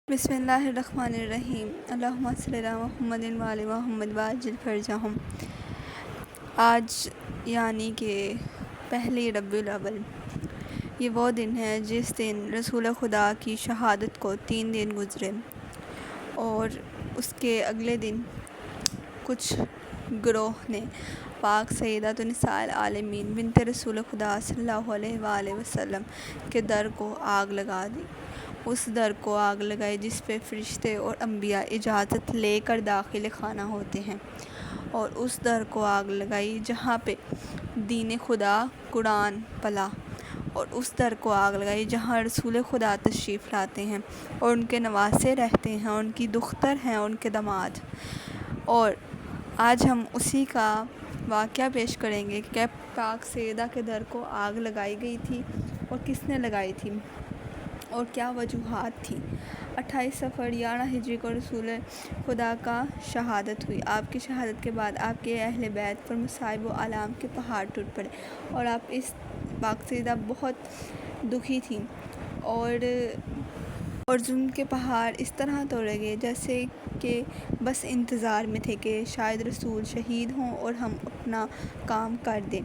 بسم اللہ الرحمن الرحیم اللہم صلی علی محمد وعلی محمد وعجل فرجہم۔ آج یعنی کہ پہلی ربیع الاول، یہ وہ دن ہے جس دن رسول خدا کی شہادت کو 3 دن گزرے، اور اس کے اگلے دن کچھ گروہ نے پاک سیدۃ نساء العالمین بنت رسول خدا صلی اللہ علیہ وآلہ وسلم کے در کو آگ لگا دی۔ اس در کو آگ لگائی جس پہ فرشتے اور انبیاء اجازت لے کر داخل خانہ ہوتے ہیں، اور اس در کو آگ لگائی جہاں پہ دین خدا قرآن پلا، اور اس در کو آگ لگائی جہاں رسول خدا تشریف لاتے ہیں اور ان کے نواسے رہتے ہیں، ان کی دختر ہیں، ان کے داماد۔ اور آج ہم اسی کا واقعہ پیش کریں گے کہ پاک سیدہ کے در کو آگ لگائی گئی تھی اور کس نے لگائی تھی اور کیا وجوہات تھیں۔ 28 صفر 11 ہجری کو رسول خدا کا شہادت ہوئی۔ آپ کی شہادت کے بعد آپ کے اہل بیت پر مصائب و آلام کے پہاڑ ٹوٹ پڑے، اور آپ اس پاک سیدہ بہت دکھی تھیں، اور ظلم کے پہاڑ اس طرح توڑے گئے جیسے کہ بس انتظار میں تھے کہ شاید رسول شہید ہوں اور ہم اپنا کام کر دیں۔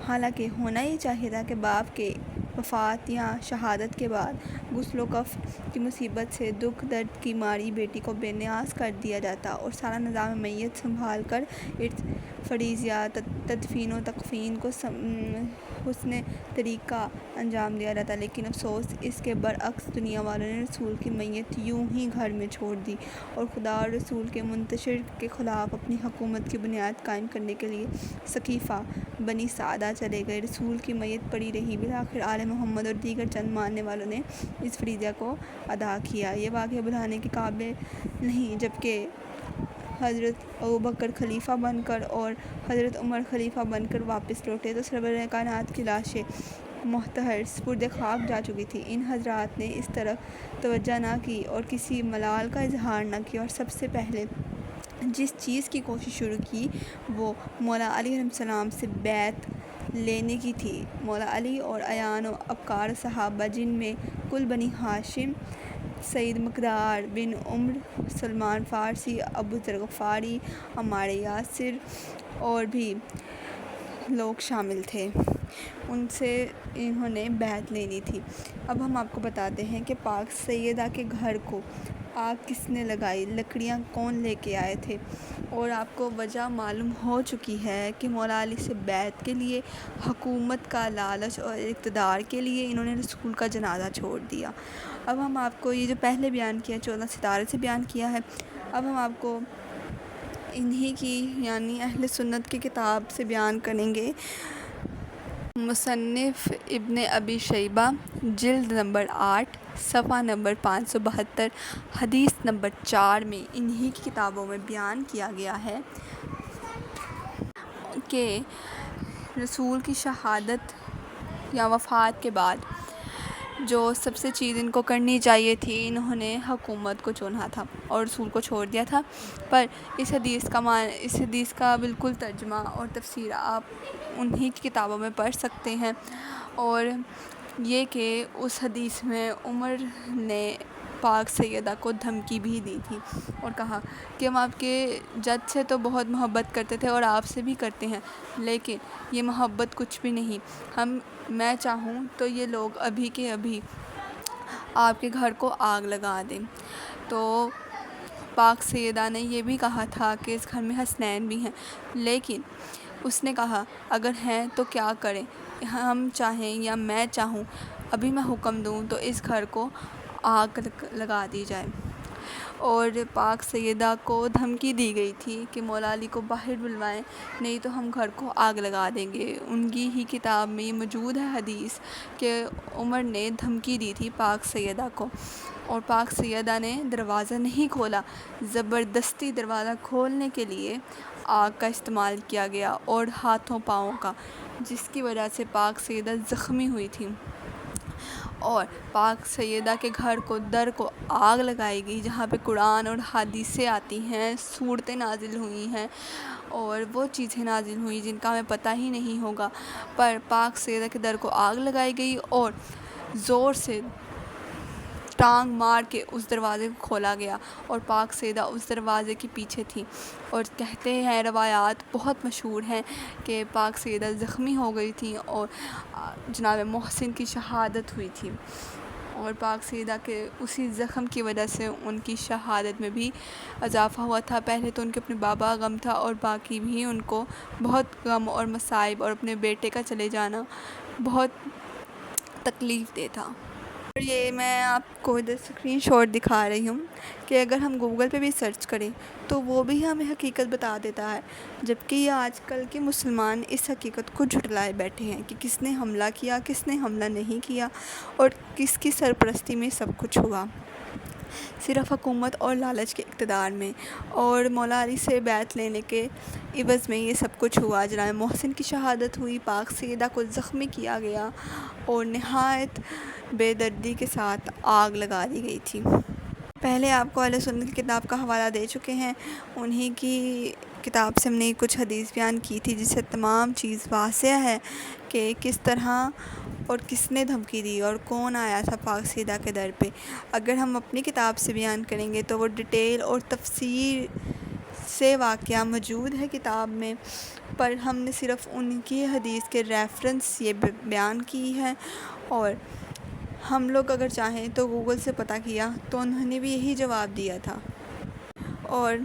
حالانکہ ہونا ہی چاہیے تھا کہ باپ کے وفات یا شہادت کے بعد غسل و کفن کی مصیبت سے دکھ درد کی ماری بیٹی کو بے نیاز کر دیا جاتا اور سارا نظام میت سنبھال کر فریضیات تدفین و تکفین کو حسن طریقہ انجام دیا جاتا، لیکن افسوس اس کے برعکس دنیا والوں نے رسول کی میت یوں ہی گھر میں چھوڑ دی اور خدا اور رسول کے منتشر کے خلاف اپنی حکومت کی بنیاد قائم کرنے کے لیے سقیفہ بنی سعدہ چلے گئے۔ رسول کی میت پڑی رہی، بالآخر آل محمد اور دیگر چند ماننے والوں نے اس فریضہ کو ادا کیا۔ یہ واقعہ بھلانے کے قابل نہیں، جبکہ حضرت ابوبکر خلیفہ بن کر اور حضرت عمر خلیفہ بن کر واپس لوٹے تو سرور کائنات کی لاشیں مطہر سپرد خاک جا چکی تھیں۔ ان حضرات نے اس طرف توجہ نہ کی اور کسی ملال کا اظہار نہ کیا، اور سب سے پہلے جس چیز کی کوشش شروع کی وہ مولا علی علیہ السلام سے بیعت لینے کی تھی۔ مولا علی اور اعیان و ابکار صحابہ، جن میں کل بنی ہاشم، سید مقدار بن عمرو، سلمان فارسی، ابو ذر غفاری، عمار یاسر اور بھی لوگ شامل تھے، ان سے انہوں نے بیعت لینی تھی۔ اب ہم آپ کو بتاتے ہیں کہ پاک سیدہ کے گھر کو آگ کس نے لگائی، لکڑیاں کون لے کے آئے تھے، اور آپ کو وجہ معلوم ہو چکی ہے کہ مولا علی سے بیعت کے لیے، حکومت کا لالچ اور اقتدار کے لیے انہوں نے رسول کا جنازہ چھوڑ دیا۔ اب ہم آپ کو یہ جو پہلے بیان کیا 14 ستارے سے بیان کیا ہے، اب ہم آپ کو انہی کی یعنی اہل سنت کی کتاب سے بیان کریں گے۔ مصنف ابن ابی شیبہ، جلد نمبر 8، صفحہ نمبر 572، حدیث نمبر 4 میں انہی کی کتابوں میں بیان کیا گیا ہے کہ رسول کی شہادت یا وفات کے بعد جو سب سے چیز ان کو کرنی چاہیے تھی، انہوں نے حکومت کو چنا تھا اور رسول کو چھوڑ دیا تھا۔ پر اس حدیث کا بالکل ترجمہ اور تفسیر آپ انہی کی کتابوں میں پڑھ سکتے ہیں، اور یہ کہ اس حدیث میں عمر نے پاک سیدہ کو دھمکی بھی دی تھی اور کہا کہ ہم آپ کے جد سے تو بہت محبت کرتے تھے اور آپ سے بھی کرتے ہیں، لیکن یہ محبت کچھ بھی نہیں، میں چاہوں تو یہ لوگ ابھی کے ابھی آپ کے گھر کو آگ لگا دیں۔ تو پاک سیدہ نے یہ بھی کہا تھا کہ اس گھر میں حسنین بھی ہیں، لیکن اس نے کہا اگر ہیں تو کیا کریں، ہم چاہیں یا میں چاہوں، ابھی میں حکم دوں تو اس گھر کو آگ لگا دی جائے۔ اور پاک سیدہ کو دھمکی دی گئی تھی کہ مولا علی کو باہر بلوائیں، نہیں تو ہم گھر کو آگ لگا دیں گے۔ ان کی ہی کتاب میں یہ موجود ہے حدیث کہ عمر نے دھمکی دی تھی پاک سیدہ کو، اور پاک سیدہ نے دروازہ نہیں کھولا، زبردستی دروازہ کھولنے کے لیے آگ کا استعمال کیا گیا اور ہاتھوں پاؤں کا، جس کی وجہ سے پاک سیدہ زخمی ہوئی تھی، اور پاک سیدہ کے گھر کو در کو آگ لگائی گئی جہاں پہ قرآن اور حدیثیں آتی ہیں، سورتیں نازل ہوئی ہیں اور وہ چیزیں نازل ہوئی جن کا ہمیں پتہ ہی نہیں ہوگا، پر پاک سیدہ کے در کو آگ لگائی گئی اور زور سے ٹانگ مار کے اس دروازے کو کھولا گیا اور پاک سیدہ اس دروازے کے پیچھے تھی، اور کہتے ہیں روایات بہت مشہور ہیں کہ پاک سیدہ زخمی ہو گئی تھیں اور جناب محسن کی شہادت ہوئی تھی، اور پاک سیدہ کے اسی زخم کی وجہ سے ان کی شہادت میں بھی اضافہ ہوا تھا۔ پہلے تو ان کے اپنے بابا کا غم تھا اور باقی بھی ان کو بہت غم اور مصائب اور اپنے بیٹے کا چلے جانا بہت تکلیف دہ تھا۔ اور یہ میں آپ کو ادھر اسکرین شاٹ دکھا رہی ہوں کہ اگر ہم گوگل پہ بھی سرچ کریں تو وہ بھی ہمیں حقیقت بتا دیتا ہے، جبکہ یہ آج کل کے مسلمان اس حقیقت کو جھٹلائے بیٹھے ہیں کہ کس نے حملہ کیا، کس نے حملہ نہیں کیا، اور کس کی سرپرستی میں سب کچھ ہوا۔ صرف حکومت اور لالچ کے اقتدار میں اور مولا علی سے بیعت لینے کے عوض میں یہ سب کچھ ہوا۔ جناب محسن کی شہادت ہوئی، پاک سیدہ کو زخمی کیا گیا اور نہایت بے دردی کے ساتھ آگ لگا دی گئی تھی۔ پہلے آپ کو اہل سنت کی کتاب کا حوالہ دے چکے ہیں، انہی کی کتاب سے ہم نے کچھ حدیث بیان کی تھی جس سے تمام چیز واضح ہے کہ کس طرح اور کس نے دھمکی دی اور کون آیا تھا پاک سیدہ کے در پہ۔ اگر ہم اپنی کتاب سے بیان کریں گے تو وہ ڈیٹیل اور تفصیل سے واقعہ موجود ہے کتاب میں، پر ہم نے صرف ان کی حدیث کے ریفرنس یہ بیان کی ہے، اور ہم لوگ اگر چاہیں تو گوگل سے پتہ کیا تو انہوں نے بھی یہی جواب دیا تھا۔ اور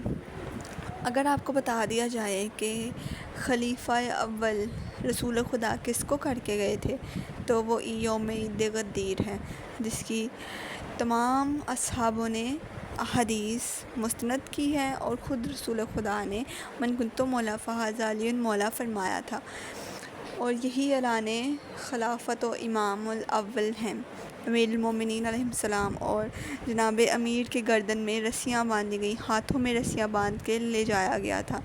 اگر آپ کو بتا دیا جائے کہ خلیفہ اول رسول خدا کس کو کر کے گئے تھے تو وہ یوم عید غدیر ہے، جس کی تمام اصحابوں نے حدیث مستند کی ہے، اور خود رسول خدا نے من کنت مولا فہذا علی مولا فرمایا تھا، اور یہی اعلان خلافت و امام الاول ہیں امیر المومنین علیہ السلام۔ اور جناب امیر کے گردن میں رسیاں باندھی گئیں، ہاتھوں میں رسیاں باندھ کے لے جایا گیا تھا،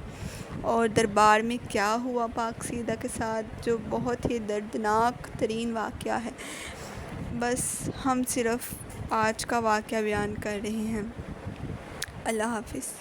اور دربار میں کیا ہوا پاک سیدہ کے ساتھ جو بہت ہی دردناک ترین واقعہ ہے، بس ہم صرف آج کا واقعہ بیان کر رہے ہیں۔ اللہ حافظ۔